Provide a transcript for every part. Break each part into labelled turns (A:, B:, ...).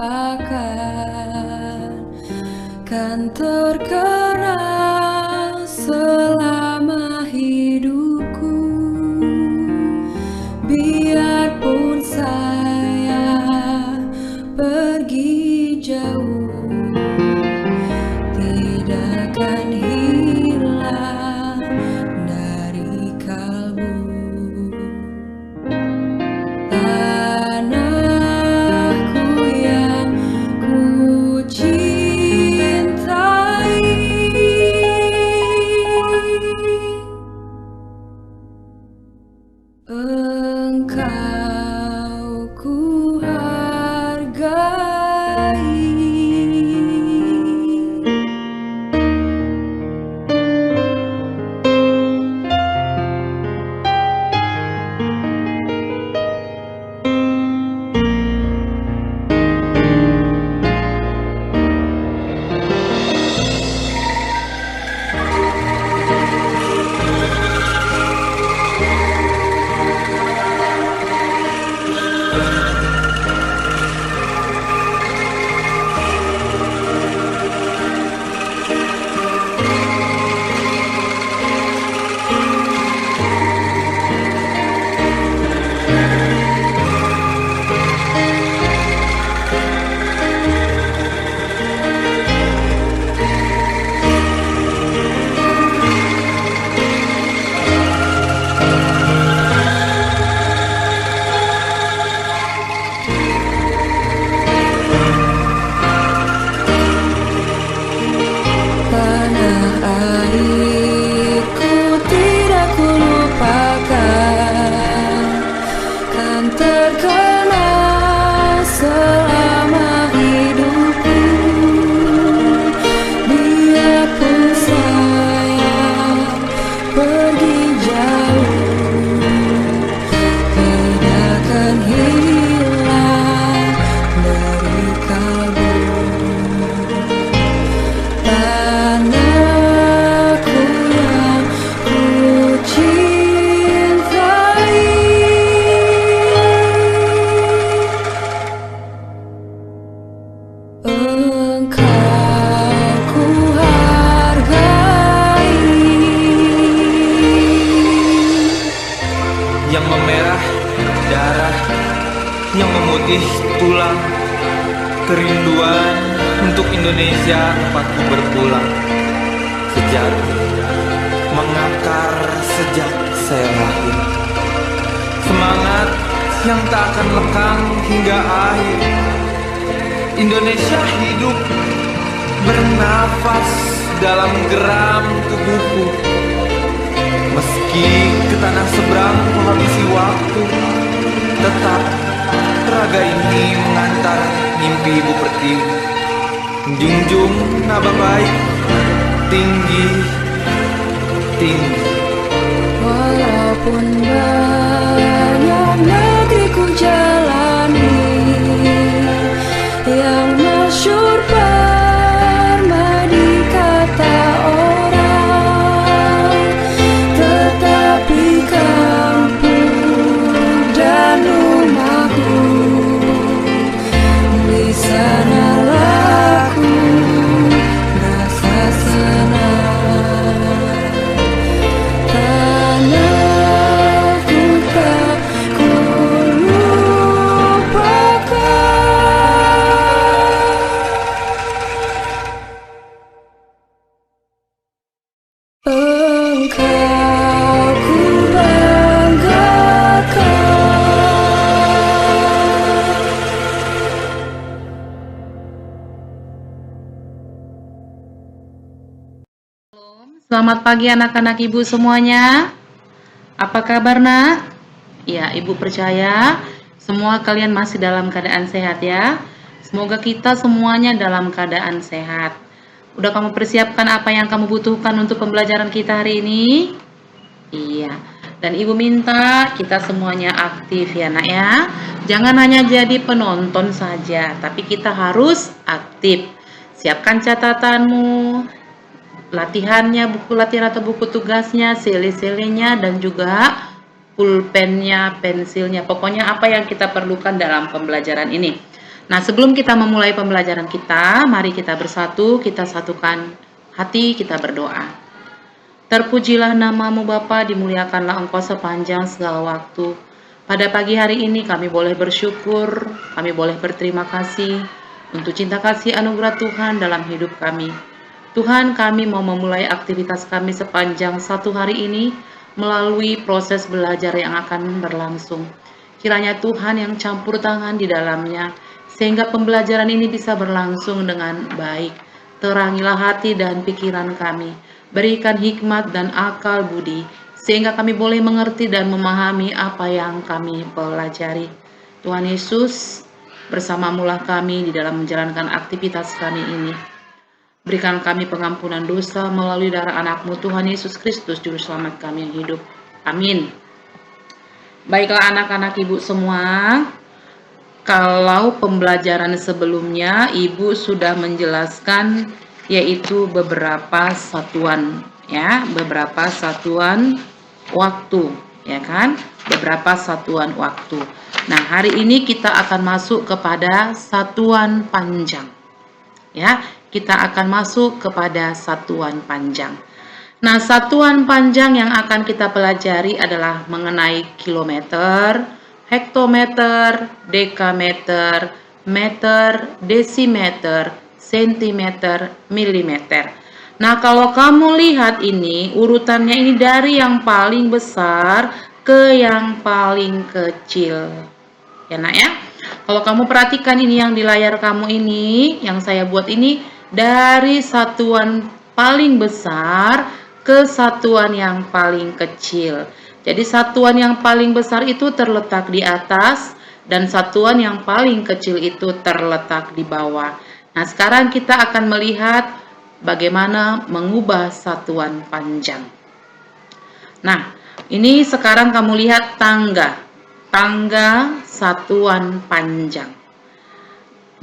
A: lupakan, kan terkenang selama hidupku. Biarpun saya pergi jauh, tidak akan hilang dari kalbu. Tanahku yang ku cintai, Engkau ku hargai. Tanah airku tidak ku lupakan, kan terkenang selama hidupku. Biarpun saya pergi jauh, tidak akan hilang dari kalbu. Tanahku yang ku cintai, Engkau ku hargai.
B: Yang memerah darah, yang memutih tulang, kerinduan untuk Indonesia tempatku berpulang. Sejarah mengakar sejak saya lahir, semangat yang tak akan lekang hingga akhir. Indonesia hidup bernafas dalam geram tubuhku. Meski ke tanah seberang menghabisi waktu, tetap raga ini mengantar mimpi Ibu Pertiwi. Junjung naba baik, tinggi, tinggi.
A: Walaupun banyak negeri ku jalani, yang masyhur pernah dikata orang, tetapi kampung dan rumahku di sanalah ku rasa senang. Tanahku tak ku lupakan, Engkau ku banggakan.
C: Selamat pagi anak-anak ibu semuanya. Apa kabar nak? Ya, ibu percaya semua kalian masih dalam keadaan sehat ya. Semoga kita semuanya dalam keadaan sehat. Udah kamu persiapkan apa yang kamu butuhkan untuk pembelajaran kita hari ini? Iya. Dan ibu minta kita semuanya aktif ya nak ya. Jangan hanya jadi penonton saja, tapi kita harus aktif. Siapkan catatanmu, latihannya, buku latihan atau buku tugasnya, sili-silinya, dan juga pulpennya, pensilnya. Pokoknya apa yang kita perlukan dalam pembelajaran ini. Nah, sebelum kita memulai pembelajaran kita, mari kita bersatu, kita satukan hati, kita berdoa. Terpujilah namamu Bapa, dimuliakanlah Engkau sepanjang segala waktu. Pada pagi hari ini kami boleh bersyukur, kami boleh berterima kasih untuk cinta kasih anugerah Tuhan dalam hidup kami. Tuhan, kami mau memulai aktivitas kami sepanjang satu hari ini melalui proses belajar yang akan berlangsung. Kiranya Tuhan yang campur tangan di dalamnya, sehingga pembelajaran ini bisa berlangsung dengan baik. Terangilah hati dan pikiran kami, berikan hikmat dan akal budi, sehingga kami boleh mengerti dan memahami apa yang kami pelajari. Tuhan Yesus, bersamamulah kami di dalam menjalankan aktivitas kami ini. Berikan kami pengampunan dosa melalui darah anak-Mu Tuhan Yesus Kristus, Juru Selamat kami yang hidup. Amin. Baiklah anak-anak Ibu semua, kalau pembelajaran sebelumnya Ibu sudah menjelaskan yaitu beberapa satuan ya, beberapa satuan waktu, ya kan? Beberapa satuan waktu. Nah, hari ini kita akan masuk kepada satuan panjang. Ya, kita akan masuk kepada satuan panjang. Nah, satuan panjang yang akan kita pelajari adalah mengenai kilometer, hektometer, dekameter, meter, desimeter, sentimeter, milimeter. Nah, kalau kamu lihat ini, urutannya ini dari yang paling besar ke yang paling kecil. Ya, Nak ya? Kalau kamu perhatikan ini yang di layar kamu ini, yang saya buat ini dari satuan paling besar ke satuan yang paling kecil. Jadi satuan yang paling besar itu terletak di atas dan satuan yang paling kecil itu terletak di bawah. Nah, sekarang kita akan melihat bagaimana mengubah satuan panjang. Nah, ini sekarang kamu lihat tangga satuan panjang.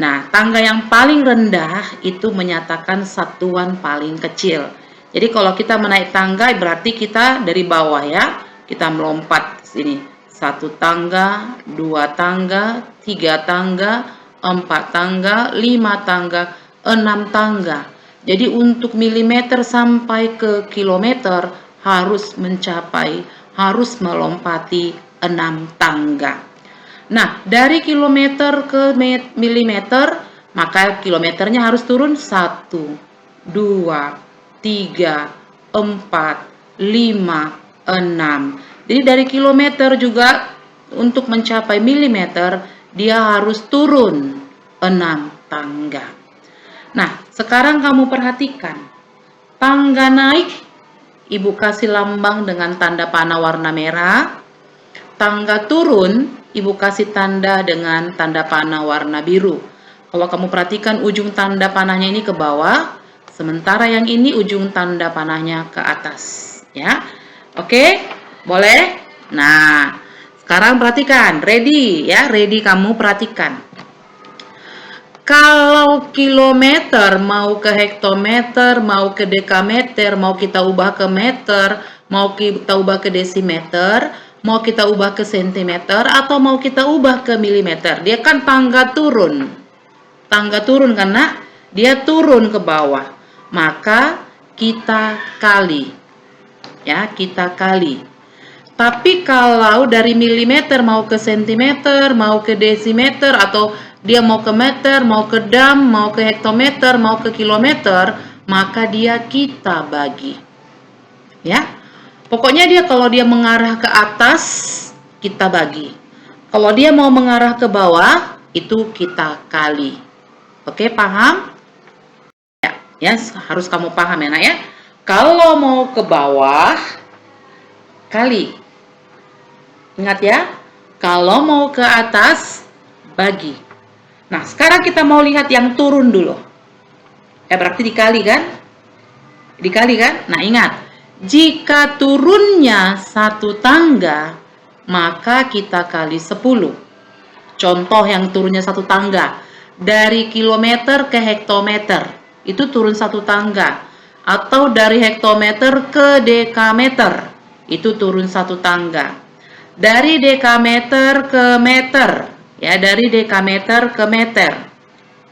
C: Nah, tangga yang paling rendah itu menyatakan satuan paling kecil. Jadi kalau kita menaik tangga berarti kita dari bawah ya, kita melompat sini. 1 tangga, 2 tangga, 3 tangga, 4 tangga, 5 tangga, 6 tangga. Jadi untuk milimeter sampai ke kilometer harus melompati 6 tangga. Nah, dari kilometer ke milimeter, maka kilometernya harus turun 1, 2, 3, 4, 5, 6. Jadi dari kilometer juga untuk mencapai milimeter, dia harus turun 6 tangga. Nah, sekarang kamu perhatikan. Tangga naik, Ibu kasih lambang dengan tanda panah warna merah. Tangga turun, Ibu kasih tanda dengan tanda panah warna biru. Kalau kamu perhatikan ujung tanda panahnya ini ke bawah, sementara yang ini ujung tanda panahnya ke atas, ya. Oke, boleh? Nah, sekarang perhatikan, ready ya, ready kamu perhatikan. Kalau kilometer mau ke hektometer, mau ke dekameter, mau kita ubah ke meter, mau kita ubah ke desimeter, mau kita ubah ke sentimeter, atau mau kita ubah ke milimeter, dia kan tangga turun. Tangga turun karena dia turun ke bawah. Maka kita kali. Ya, kita kali. Tapi kalau dari milimeter mau ke sentimeter, mau ke desimeter, atau dia mau ke meter, mau ke dam, mau ke hektometer, mau ke kilometer, maka dia kita bagi. Ya. Pokoknya dia kalau dia mengarah ke atas, kita bagi. Kalau dia mau mengarah ke bawah, itu kita kali. Oke, paham? Ya, harus kamu paham ya, Nak ya. Kalau mau ke bawah, kali. Ingat ya, kalau mau ke atas, bagi. Nah, sekarang kita mau lihat yang turun dulu. Ya, berarti dikali kan? Dikali kan? Nah, ingat. Jika turunnya 1 tangga, maka kita kali 10. Contoh yang turunnya 1 tangga. Dari kilometer ke hektometer. Itu turun 1 tangga. Atau dari hektometer ke dekameter. Itu turun 1 tangga. Dari dekameter ke meter. Ya, dari dekameter ke meter.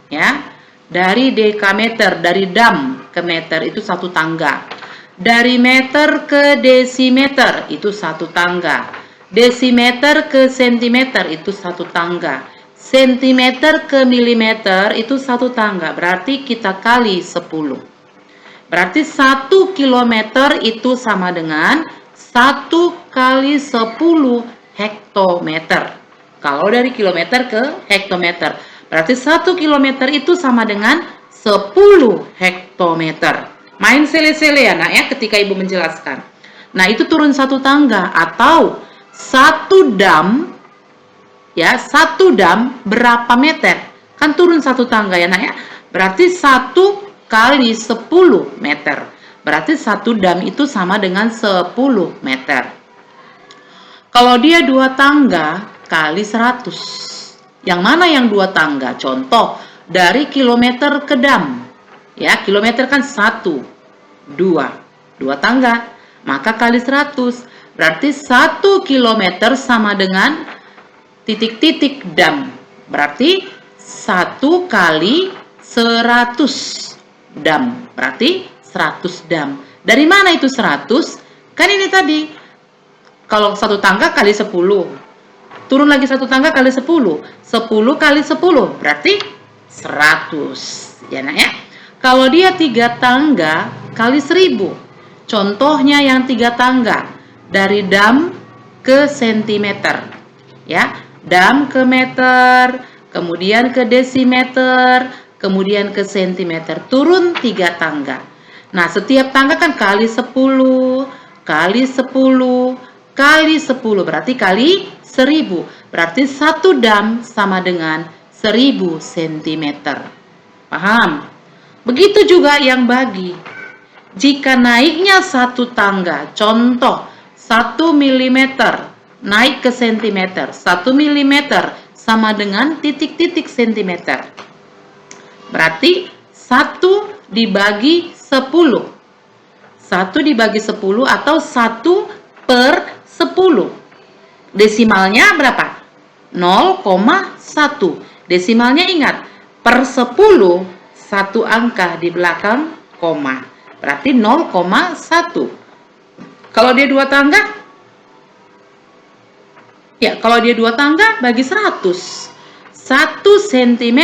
C: Ya, dari dekameter, dari dam ke meter itu satu tangga. Dari meter ke desimeter itu satu tangga. Desimeter ke sentimeter itu satu tangga. Sentimeter ke milimeter itu satu tangga. Berarti kita kali 10. Berarti 1 kilometer itu sama dengan 1 kali 10 hektometer. Kalau dari kilometer ke hektometer. Berarti 1 kilometer itu sama dengan 10 hektometer. Main sele-sele ya nak ya ketika ibu menjelaskan. Nah itu turun satu tangga atau satu dam. Ya, satu dam berapa meter? Kan turun satu tangga ya nak ya. Berarti 1 kali 10 meter. Berarti satu dam itu sama dengan 10 meter. Kalau dia 2 tangga kali 100. Yang mana yang 2 tangga? Contoh, dari kilometer ke dam. Ya, kilometer kan 1, 2 tangga. Maka kali 100. Berarti 1 kilometer sama dengan titik-titik dam. Berarti 1 kali 100 dam. Berarti 100 dam. Dari mana itu 100? Kan ini tadi. Kalau satu tangga kali 10. Turun lagi satu tangga kali 10. 10 kali 10. Berarti 100. Ya nak ya. Kalau dia 3 tangga kali 1000. Contohnya yang 3 tangga. Dari dam ke sentimeter. Ya. Dam ke meter. Kemudian ke desimeter. Kemudian ke sentimeter. Turun 3 tangga. Nah setiap tangga kan kali 10. Kali 10. Kali 10 berarti kali 1000. Berarti 1 dam sama dengan 1000 cm. Paham? Begitu juga yang bagi. Jika naiknya 1 tangga, contoh 1 mm naik ke sentimeter. 1 mm sama dengan titik-titik sentimeter. Berarti 1 dibagi 10. 1 dibagi 10 atau 1 per 10. Desimalnya berapa? 0,1. Desimalnya ingat, per 10 satu angka di belakang koma. Berarti 0,1. Kalau dia 2 tangga? Ya, kalau dia 2 tangga bagi 100. 1 cm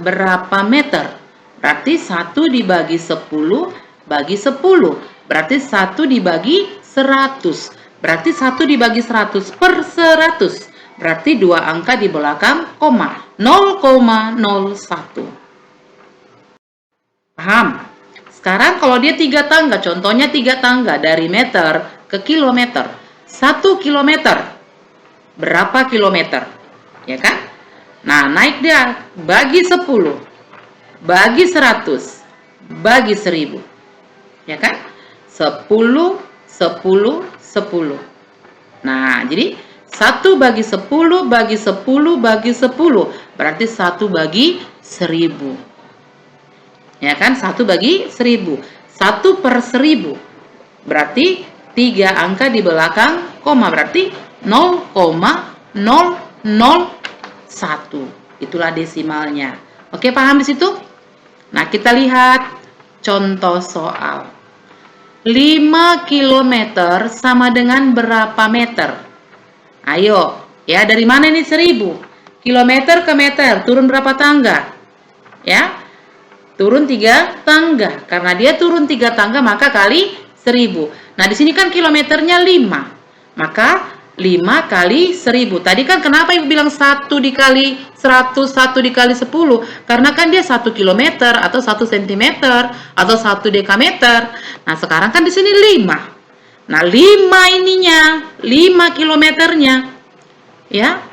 C: berapa meter? Berarti 1 dibagi 10 bagi 10. Berarti 1 dibagi 100. Berarti 1 dibagi 100 per 100. Berarti 2 angka di belakang koma. 0,01. Paham? Sekarang kalau dia 3 tangga, contohnya 3 tangga dari meter ke kilometer. 1 kilometer. Berapa kilometer? Ya kan? Nah, naik dia bagi 10. Bagi 100. Bagi 1000. Ya kan? 10, 10, 10. Nah, jadi 1 bagi 10 bagi 10 bagi 10. Berarti 1 bagi 1000. Ya kan? 1 bagi 1000. 1 per 1000. Berarti 3 angka di belakang koma. Berarti 0,001. Itulah desimalnya. Oke, paham di situ? Nah, kita lihat contoh soal. 5 km sama dengan berapa meter? Ayo, ya dari mana ini 1000? Kilometer ke meter, turun berapa tangga? Ya, turun 3 tangga. Karena dia turun 3 tangga, maka kali 1000. Nah, di sini kan kilometernya 5. Maka 5 kali 1000. Tadi kan kenapa ibu bilang 1 dikali 100, 1 dikali 10? Karena kan dia 1 kilometer atau 1 sentimeter atau 1 dekameter. Nah, sekarang kan di sini 5. Nah, 5 ininya, 5 kilometernya. Ya.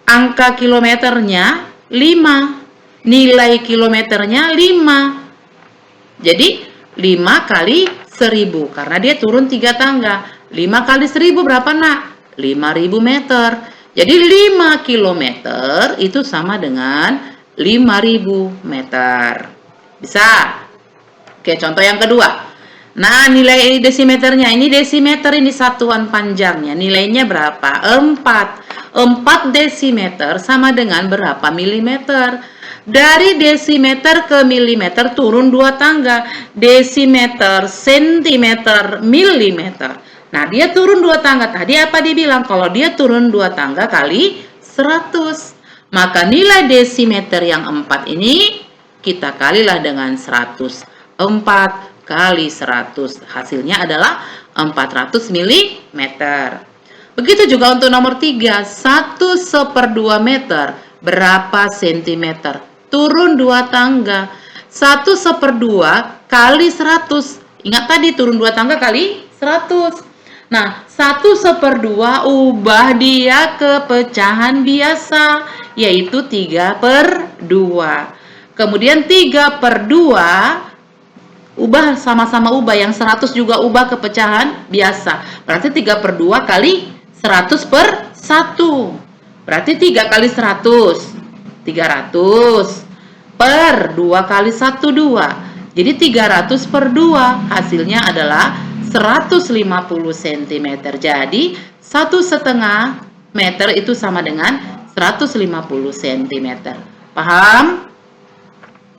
C: Angka kilometernya 5. Nilai kilometernya 5. Jadi 5 kali 1000 karena dia turun 3 tangga. 5 kali 1000 berapa, Nak? 5000 meter. Jadi 5 kilometer itu sama dengan 5000 meter. Bisa? Oke, contoh yang kedua. Nah, nilai desimeternya, ini desimeter, ini satuan panjangnya. Nilainya berapa? 4. 4 desimeter sama dengan berapa milimeter? Dari desimeter ke milimeter turun 2 tangga. Desimeter, sentimeter, milimeter. Nah, dia turun 2 tangga. Tadi apa dibilang? Kalau dia turun 2 tangga kali 100. Maka nilai desimeter yang 4 ini kita kalilah dengan 100. 4 kali 100. Hasilnya adalah 400 mm. Begitu juga untuk nomor 3. 1/2 meter berapa sentimeter? Turun 2 tangga. 1/2 kali 100. Ingat tadi turun 2 tangga kali 100. Nah, 1/2 ubah dia ke pecahan biasa, yaitu 3/2. Kemudian 3/2 ubah, sama-sama ubah, yang 100 juga ubah ke pecahan biasa. Berarti 3/2 kali 100/1. Berarti 3 kali 100, 300 per 2 kali 1, 2. Jadi 300/2 hasilnya adalah 150 cm. Jadi 1,5 meter itu sama dengan 150 cm. Paham?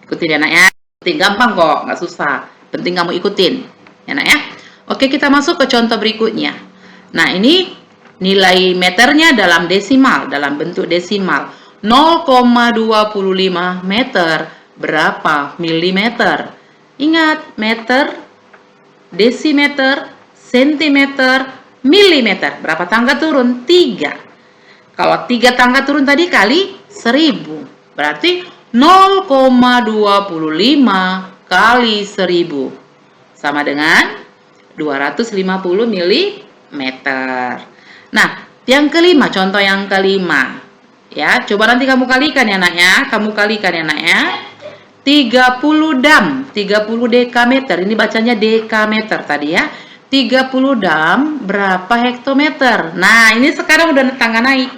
C: Ikutin ya nak ya. Gampang kok, nggak susah. Penting kamu ikutin, ya nak ya. Oke, kita masuk ke contoh berikutnya. Nah, ini nilai meternya dalam desimal, dalam bentuk desimal. 0,25 meter berapa milimeter? Ingat, meter, desimeter, sentimeter, milimeter. Berapa tangga turun? 3. Kalau 3 tangga turun tadi kali 1000. Berarti 0,25 kali 1000 sama dengan 250 mm. Nah, yang kelima, contoh yang kelima. Ya, coba nanti kamu kalikan ya nak ya. Kamu kalikan ya nak ya. 30 dam, 30 dekameter. Ini bacanya dekameter tadi ya. 30 dam berapa hektometer? Nah, ini sekarang udah tangga naik.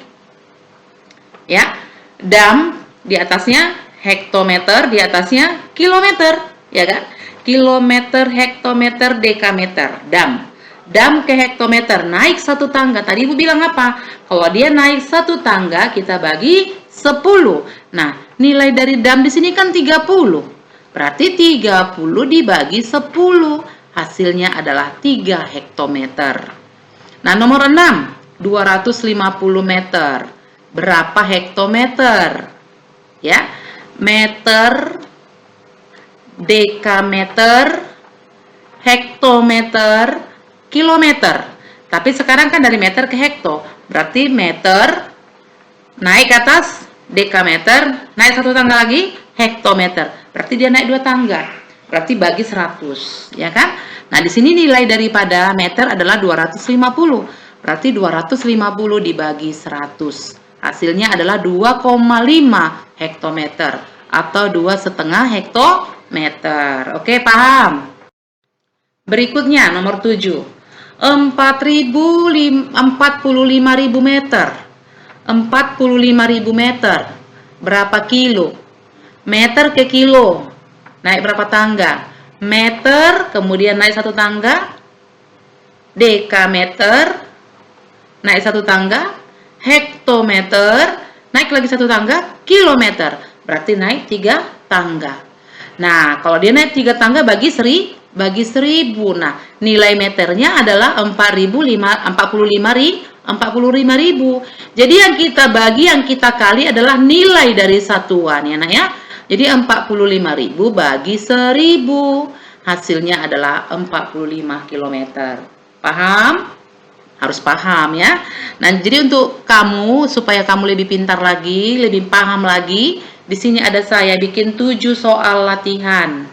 C: Ya. Dam di atasnya hektometer, di atasnya kilometer, ya kan? Kilometer, hektometer, dekameter, dam. Dam ke hektometer, naik 1 tangga. Tadi Ibu bilang apa? Kalau dia naik 1 tangga, kita bagi 10. Nah, nilai dari dam di sini kan 30. Berarti 30 dibagi 10. Hasilnya adalah 3 hektometer. Nah, nomor 6, 250 meter. Berapa hektometer? Ya, meter, dekameter, hektometer, kilometer. Tapi sekarang kan dari meter ke hekto. Berarti meter naik ke atas, dekameter naik 1 tangga lagi, hektometer. Berarti dia naik 2 tangga. Berarti bagi 100, ya kan? Nah, di sini nilai daripada meter adalah 250. Berarti 250 dibagi 100. Hasilnya adalah 2,5 hektometer atau 2,5 hektometer. Oke, paham? Berikutnya nomor 7. 45.000 meter. 45.000 meter berapa kilo? Meter ke kilo naik berapa tangga? Meter kemudian naik 1 tangga, dekameter naik 1 tangga, hektometer naik lagi 1 tangga, kilometer berarti naik 3 tangga. Nah, kalau dia naik 3 tangga bagi 1000. Nah, nilai meternya adalah 45.000. Jadi yang kita bagi, yang kita kali adalah nilai dari satuan ya nak ya. Jadi 45.000 bagi 1000. Hasilnya adalah 45 km. Paham? Harus paham ya. Nah, jadi untuk kamu, supaya kamu lebih pintar lagi, lebih paham lagi, di sini ada saya bikin 7 soal latihan.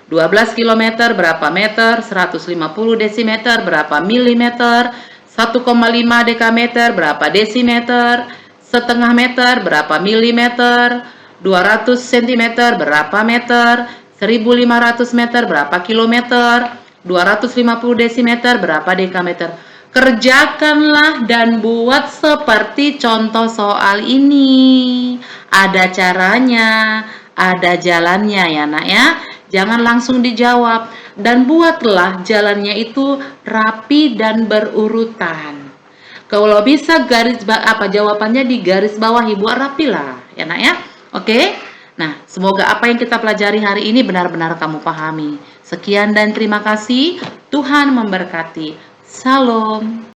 C: 12 km berapa meter, 150 desimeter berapa milimeter, 1,5 dekameter berapa desimeter, setengah meter berapa milimeter, 200 cm berapa meter, 1500 meter berapa kilometer, 250 desimeter berapa dekameter. Kerjakanlah dan buat seperti contoh soal ini. Ada caranya, ada jalannya ya nak ya. Jangan langsung dijawab, dan buatlah jalannya itu rapi dan berurutan. Kalau bisa jawabannya di garis bawah, buat rapi lah, ya nak ya. Oke? Nah, semoga apa yang kita pelajari hari ini benar-benar kamu pahami. Sekian dan terima kasih. Tuhan memberkati. Salam.